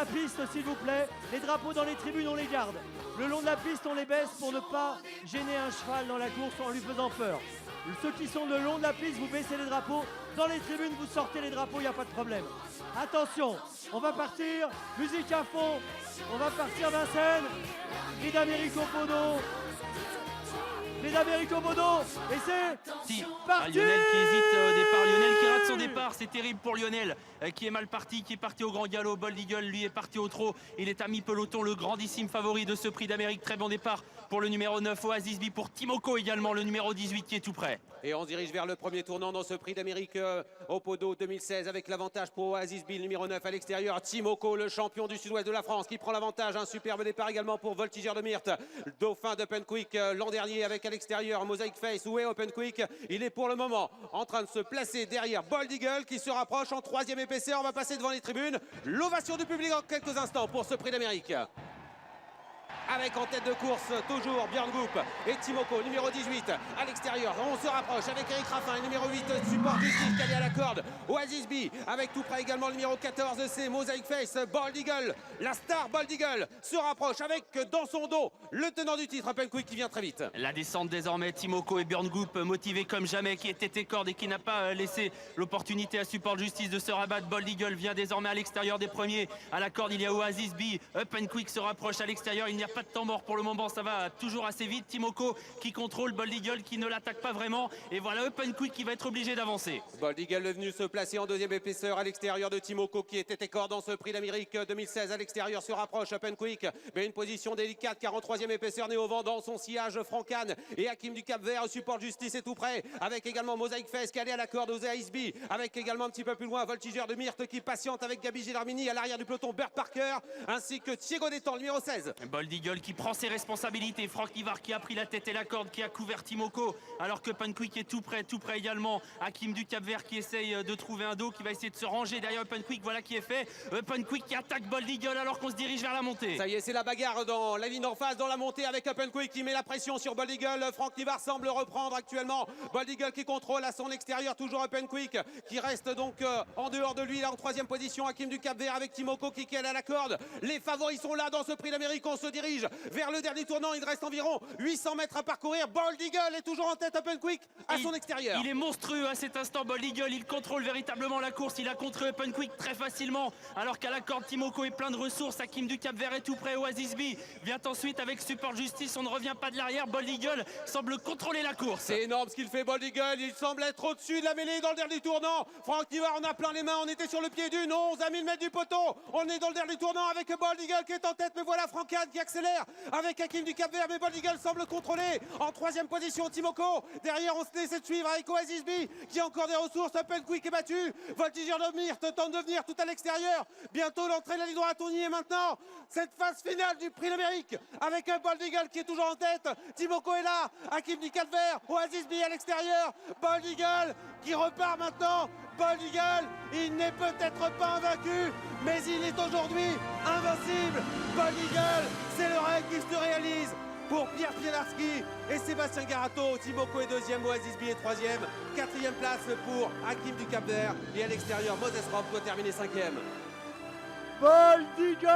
la piste, s'il vous plaît. Les drapeaux dans les tribunes, on les garde. Le long de la piste, on les baisse pour ne pas gêner un cheval dans la course en lui faisant peur. Ceux qui sont le long de la piste, vous baissez les drapeaux. Dans les tribunes, vous sortez les drapeaux, il n'y a pas de problème. Attention, on va partir. Musique à fond. On va partir Vincennes. Prix d'Américo Bodo. Prix d'Américo Bodo. Et c'est parti. Lionel qui hésite au départ. Lionel qui rate son départ. C'est terrible pour Lionel qui est mal parti, qui est parti au grand galop. Bold Eagle, lui, est parti au trot. Il est à mi-peloton, le grandissime favori de ce prix d'Amérique. Très bon départ pour le numéro 9, Oasis B. Pour Timoko également, le numéro 18 qui est tout près. Et on se dirige vers le premier tournant dans ce prix d'Amérique au Podo 2016 avec l'avantage pour Oasis B, le numéro 9 à l'extérieur. Timoko, le champion du sud-ouest de la France, qui prend l'avantage. Un superbe départ également pour Voltigeur de Myrte, dauphin d'Open Quick l'an dernier avec à l'extérieur Mosaic Face. Où est Open Quick? Il est pour le moment en train de se placer derrière Bold Eagle qui se rapproche en troisième épaisseur. On va passer devant les tribunes. L'ovation du public en quelques instants pour ce prix d'Amérique. Avec en tête de course toujours Björn Goop et Timoko, numéro 18 à l'extérieur. On se rapproche avec Eric Raffin, numéro 8, support justice calé à la corde. Oasis B avec tout près également le numéro 14, c'est Mosaic Face. Bold Eagle, la star Bold Eagle se rapproche avec dans son dos le tenant du titre, Open Quick qui vient très vite. La descente désormais, Timoko et Björn Goop motivés comme jamais, qui était tête corde et qui n'a pas laissé l'opportunité à support justice de se rabattre. Bold Eagle vient désormais à l'extérieur des premiers. À la corde, il y a Oasis B. Open Quick se rapproche à l'extérieur. Il n'y a pas de temps mort pour le moment, ça va toujours assez vite. Timoko qui contrôle Bold Eagle qui ne l'attaque pas vraiment. Et voilà Open Quick qui va être obligé d'avancer. Bold Eagle est venu se placer en deuxième épaisseur à l'extérieur de Timoko qui était écart dans ce prix d'Amérique 2016 à l'extérieur. Se rapproche Open Quick, mais une position délicate car en troisième épaisseur né au vent dans son sillage. Francan et Hakim du Cap Vert, support justice est tout près avec également Mosaic Face calé à la corde aux ASB, avec également un petit peu plus loin Voltigeur de Myrte qui patiente avec Gabi Gilarmini à l'arrière du peloton. Bert Parker ainsi que Thiago Détan, le numéro 16. Bold Eagle qui prend ses responsabilités. Franck Nivard qui a pris la tête et la corde, qui a couvert Timoko, alors que Open Quick est tout près également. Hakim du Cap Vert qui essaye de trouver un dos, qui va essayer de se ranger derrière Open Quick. Voilà qui est fait. Open Quick qui attaque Bold Eagle alors qu'on se dirige vers la montée. Ça y est, c'est la bagarre dans la ligne en face, dans la montée avec Open Quick qui met la pression sur Bold Eagle. Franck Nivard semble reprendre actuellement. Bold Eagle qui contrôle à son extérieur toujours Open Quick qui reste donc en dehors de lui là en troisième position. Hakim du Cap Vert avec Timoko qui est à la corde. Les favoris sont là dans ce prix d'Amérique. On se dirige vers le dernier tournant. Il reste environ 800 mètres à parcourir. Bold Eagle est toujours en tête. Open Quick à son extérieur. Il est monstrueux à cet instant. Bold Eagle, il contrôle véritablement la course. Il a contré Open Quick très facilement, alors qu'à la corde Timoko est plein de ressources. Hakim du Cap Vert est tout près. Oasis B vient ensuite avec support justice. On ne revient pas de l'arrière. Bold Eagle semble contrôler la course. C'est énorme ce qu'il fait Bold Eagle. Il semble être au-dessus de la mêlée dans le dernier tournant. Franck Nivard en a plein les mains. On était sur le pied d'une 11 à 1000 mètres du poteau. On est dans le dernier tournant avec Bold Eagle qui est en tête. Mais voilà Francan qui accélère avec Hakim du Cap Vert. Mais Bold Eagle semble contrôler. En troisième position Timoko. Derrière on se laisse de suivre avec Oasis B qui a encore des ressources. Open Quick est battu. Voltigeur de Myrte tente de venir tout à l'extérieur. Bientôt l'entrée de la ligne droite. On y est maintenant. Cette phase finale du prix d'Amérique avec un Bold Eagle qui est toujours en tête. Timoko est là. Hakim du Cap Vert. Oasis B à l'extérieur. Bold Eagle qui repart maintenant. Bold Eagle, il n'est peut-être pas invaincu, mais il est aujourd'hui invincible. Bold Eagle, c'est le rêve qui se réalise pour Pierre Pilarski et Sébastien Garato. Timoko est deuxième, Oasis B est troisième. Quatrième place pour Hakim du Cap Vert. Et à l'extérieur, Moses Rob doit terminer cinquième. Bold Eagle